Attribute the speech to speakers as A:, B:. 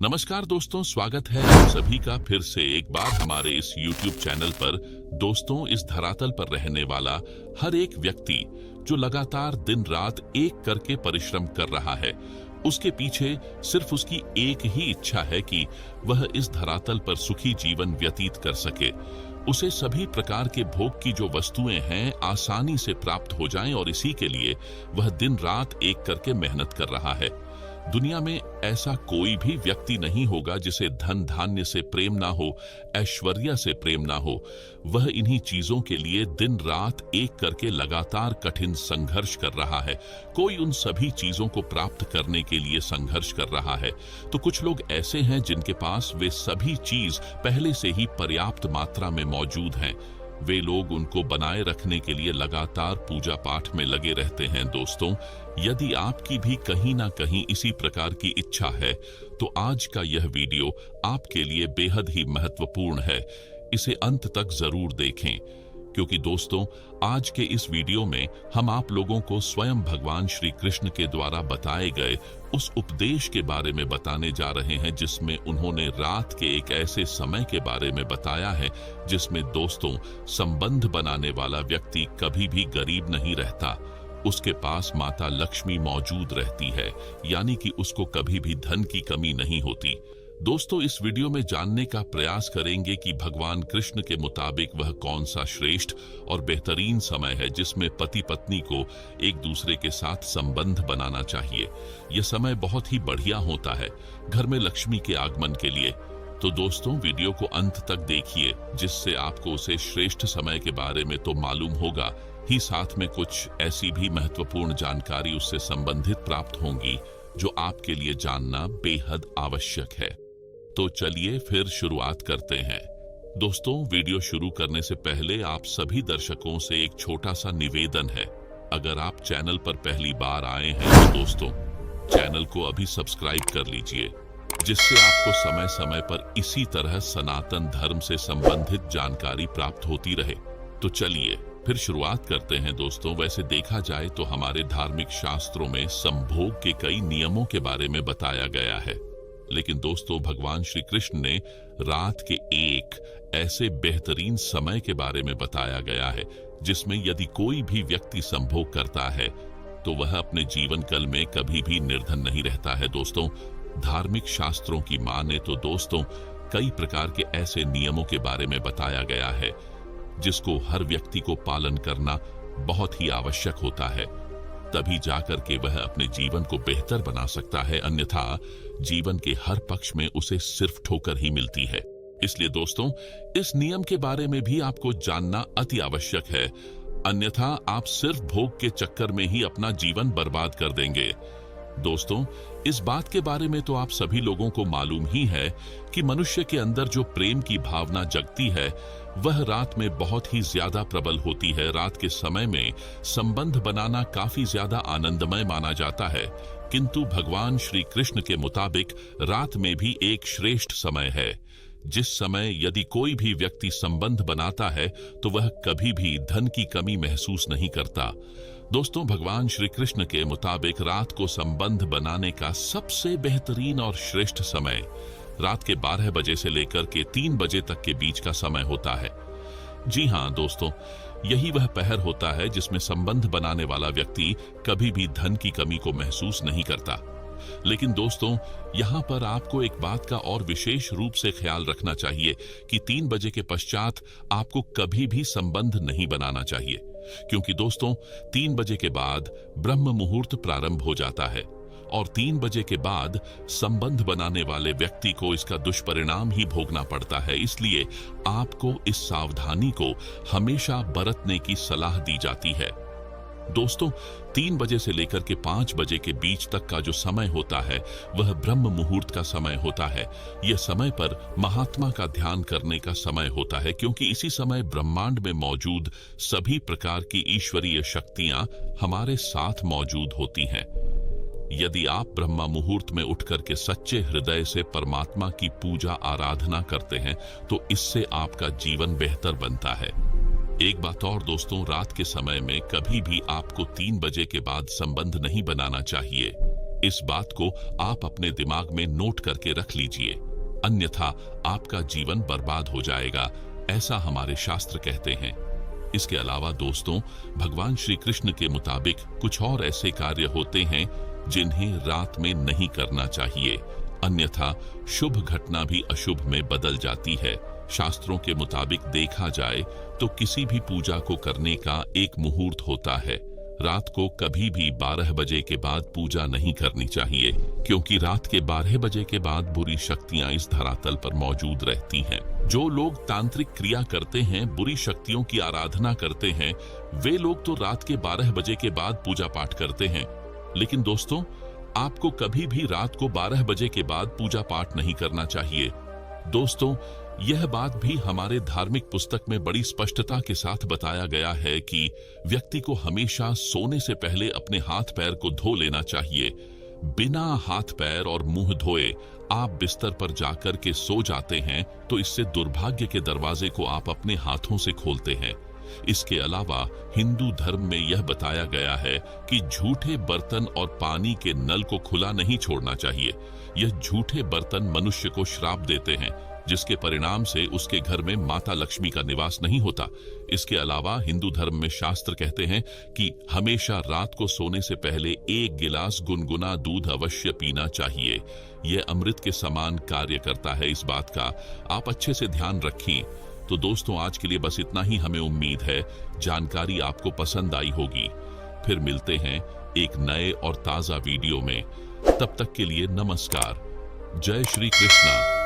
A: नमस्कार दोस्तों, स्वागत है आप सभी का फिर से एक बार हमारे इस YouTube चैनल पर। दोस्तों, इस धरातल पर रहने वाला हर एक व्यक्ति जो लगातार दिन रात एक करके परिश्रम कर रहा है, उसके पीछे सिर्फ उसकी एक ही इच्छा है कि वह इस धरातल पर सुखी जीवन व्यतीत कर सके। उसे सभी प्रकार के भोग की जो वस्तुएं हैं आसानी से प्राप्त हो जाएं और इसी के लिए वह दिन रात एक करके मेहनत कर रहा है। दुनिया में ऐसा कोई भी व्यक्ति नहीं होगा जिसे धन धान्य से प्रेम ना हो, ऐश्वर्य से प्रेम ना हो। वह इन्हीं चीजों के लिए दिन रात एक करके लगातार कठिन संघर्ष कर रहा है। कोई उन सभी चीजों को प्राप्त करने के लिए संघर्ष कर रहा है, तो कुछ लोग ऐसे हैं जिनके पास वे सभी चीज पहले से ही पर्याप्त मात्रा में मौजूद हैं। वे लोग उनको बनाए रखने के लिए लगातार पूजा पाठ में लगे रहते हैं। दोस्तों, यदि आपकी भी कहीं ना कहीं इसी प्रकार की इच्छा है, तो आज का यह वीडियो आपके लिए बेहद ही महत्वपूर्ण है। इसे अंत तक जरूर देखें, क्योंकि दोस्तों, आज के इस वीडियो में हम आप लोगों को स्वयं भगवान श्री कृष्ण के द्वारा बताए गए उस उपदेश के बारे में बताने जा रहे हैं, जिसमें उन्होंने रात के एक ऐसे समय के बारे में बताया है जिसमें दोस्तों, संबंध बनाने वाला व्यक्ति कभी भी गरीब नहीं रहता। उसके पास माता लक्ष्मी मौजूद रहती है, यानी कि उसको कभी भी धन की कमी नहीं होती। दोस्तों, इस वीडियो में जानने का प्रयास करेंगे कि भगवान कृष्ण के मुताबिक वह कौन सा श्रेष्ठ और बेहतरीन समय है जिसमें पति पत्नी को एक दूसरे के साथ संबंध बनाना चाहिए। यह समय बहुत ही बढ़िया होता है घर में लक्ष्मी के आगमन के लिए। तो दोस्तों, वीडियो को अंत तक देखिए, जिससे आपको उसे श्रेष्ठ समय के बारे में तो मालूम होगा ही, साथ में कुछ ऐसी भी महत्वपूर्ण जानकारी उससे संबंधित प्राप्त होंगी जो आपके लिए जानना बेहद आवश्यक है। तो चलिए फिर शुरुआत करते हैं। दोस्तों, वीडियो शुरू करने से पहले आप सभी दर्शकों से एक छोटा सा निवेदन है। अगर आप चैनल पर पहली बार आए हैं तो दोस्तों, चैनल को अभी सब्सक्राइब कर लीजिए, जिससे आपको समय समय पर इसी तरह सनातन धर्म से संबंधित जानकारी प्राप्त होती रहे। तो चलिए फिर शुरुआत करते हैं। दोस्तों, वैसे देखा जाए तो हमारे धार्मिक शास्त्रों में संभोग के कई नियमों के बारे में बताया गया है, लेकिन दोस्तों, भगवान श्री कृष्ण ने रात के एक ऐसे बेहतरीन समय के बारे में बताया गया है जिसमें यदि कोई भी व्यक्ति संभोग करता है तो वह अपने जीवन काल में कभी भी निर्धन नहीं रहता है। दोस्तों, धार्मिक शास्त्रों की माने तो दोस्तों, कई प्रकार के ऐसे नियमों के बारे में बताया गया है जिसको हर व्यक्ति को पालन करना बहुत ही आवश्यक होता है। तभी जाकर के वह अपने जीवन को बेहतर बना सकता है, अन्यथा जीवन के हर पक्ष में उसे सिर्फ ठोकर ही मिलती है। इसलिए दोस्तों, इस नियम के बारे में भी आपको जानना अति आवश्यक है, अन्यथा आप सिर्फ भोग के चक्कर में ही अपना जीवन बर्बाद कर देंगे। दोस्तों, इस बात के बारे में तो आप सभी लोगों को मालूम ही है कि मनुष्य के अंदर जो प्रेम की भावना जगती है वह रात में बहुत ही ज्यादा प्रबल होती है। रात के समय में संबंध बनाना काफी ज्यादा आनंदमय माना जाता है, किंतु भगवान श्री कृष्ण के मुताबिक रात में भी एक श्रेष्ठ समय है, जिस समय यदि कोई भी व्यक्ति संबंध बनाता है तो वह कभी भी धन की कमी महसूस नहीं करता। दोस्तों, भगवान श्री कृष्ण के मुताबिक रात को संबंध बनाने का सबसे बेहतरीन और श्रेष्ठ समय रात के 12 बजे से लेकर के 3 बजे तक के बीच का समय होता है। जी हाँ दोस्तों, यही वह पहर होता है जिसमें संबंध बनाने वाला व्यक्ति कभी भी धन की कमी को महसूस नहीं करता। लेकिन दोस्तों, यहाँ पर आपको एक बात का और विशेष रूप से ख्याल रखना चाहिए कि 3 बजे के पश्चात आपको कभी भी संबंध नहीं बनाना चाहिए, क्योंकि दोस्तों, 3 बजे के बाद ब्रह्म मुहूर्त प्रारंभ हो जाता है और 3 बजे के बाद संबंध बनाने वाले व्यक्ति को इसका दुष्परिणाम ही भोगना पड़ता है। इसलिए आपको इस सावधानी को हमेशा बरतने की सलाह दी जाती है। दोस्तों, 3 बजे से लेकर के 5 बजे के बीच तक का जो समय होता है वह ब्रह्म मुहूर्त का समय होता है। यह समय पर महात्मा का ध्यान करने का समय होता है, क्योंकि इसी समय ब्रह्मांड में मौजूद सभी प्रकार की ईश्वरीय शक्तियां हमारे साथ मौजूद होती हैं। यदि आप ब्रह्मा मुहूर्त में उठकर के सच्चे हृदय से परमात्मा की पूजा आराधना करते हैं तो इससे आपका जीवन बेहतर बनता है। एक बात और दोस्तों, रात के समय में कभी भी आपको 3 बजे के बाद संबंध नहीं बनाना चाहिए। इस बात को आप अपने दिमाग में नोट करके रख लीजिए, अन्यथा आपका जीवन बर्बाद हो जाएगा, ऐसा हमारे शास्त्र कहते हैं। इसके अलावा दोस्तों, भगवान श्री कृष्ण के मुताबिक कुछ और ऐसे कार्य होते हैं जिन्हें रात में नहीं करना चाहिए, अन्यथा शुभ घटना भी अशुभ में बदल जाती है। शास्त्रों के मुताबिक देखा जाए तो किसी भी पूजा को करने का एक मुहूर्त होता है। रात को कभी भी 12 बजे के बाद पूजा नहीं करनी चाहिए, क्योंकि रात के 12 बजे के बाद बुरी शक्तियां इस धरातल पर मौजूद रहती हैं। जो लोग तांत्रिक क्रिया करते हैं, बुरी शक्तियों की आराधना करते हैं, वे लोग तो रात के 12 बजे के बाद पूजा पाठ करते हैं। लेकिन दोस्तों, आपको कभी भी रात को 12 बजे के बाद पूजा पाठ नहीं करना चाहिए। दोस्तों, यह बात भी हमारे धार्मिक पुस्तक में बड़ी स्पष्टता के साथ बताया गया है कि व्यक्ति को हमेशा सोने से पहले अपने हाथ पैर को धो लेना चाहिए। बिना हाथ पैर और मुंह धोए आप बिस्तर पर जाकर के सो जाते हैं तो इससे दुर्भाग्य के दरवाजे को आप अपने हाथों से खोलते हैं। इसके अलावा हिंदू धर्म में यह बताया गया है कि झूठे बर्तन और पानी के नल को खुला नहीं छोड़ना चाहिए। यह झूठे बर्तन मनुष्य को श्राप देते हैं, जिसके परिणाम से उसके घर में माता लक्ष्मी का निवास नहीं होता। इसके अलावा हिंदू धर्म में शास्त्र कहते हैं कि हमेशा रात को सोने से पहले 1 गिलास गुनगुना दूध अवश्य पीना चाहिए। यह अमृत के समान कार्य करता है। इस बात का आप अच्छे से ध्यान रखें। तो दोस्तों, आज के लिए बस इतना ही। हमें उम्मीद है जानकारी आपको पसंद आई होगी। फिर मिलते हैं एक नए और ताजा वीडियो में। तब तक के लिए नमस्कार। जय श्री कृष्णा।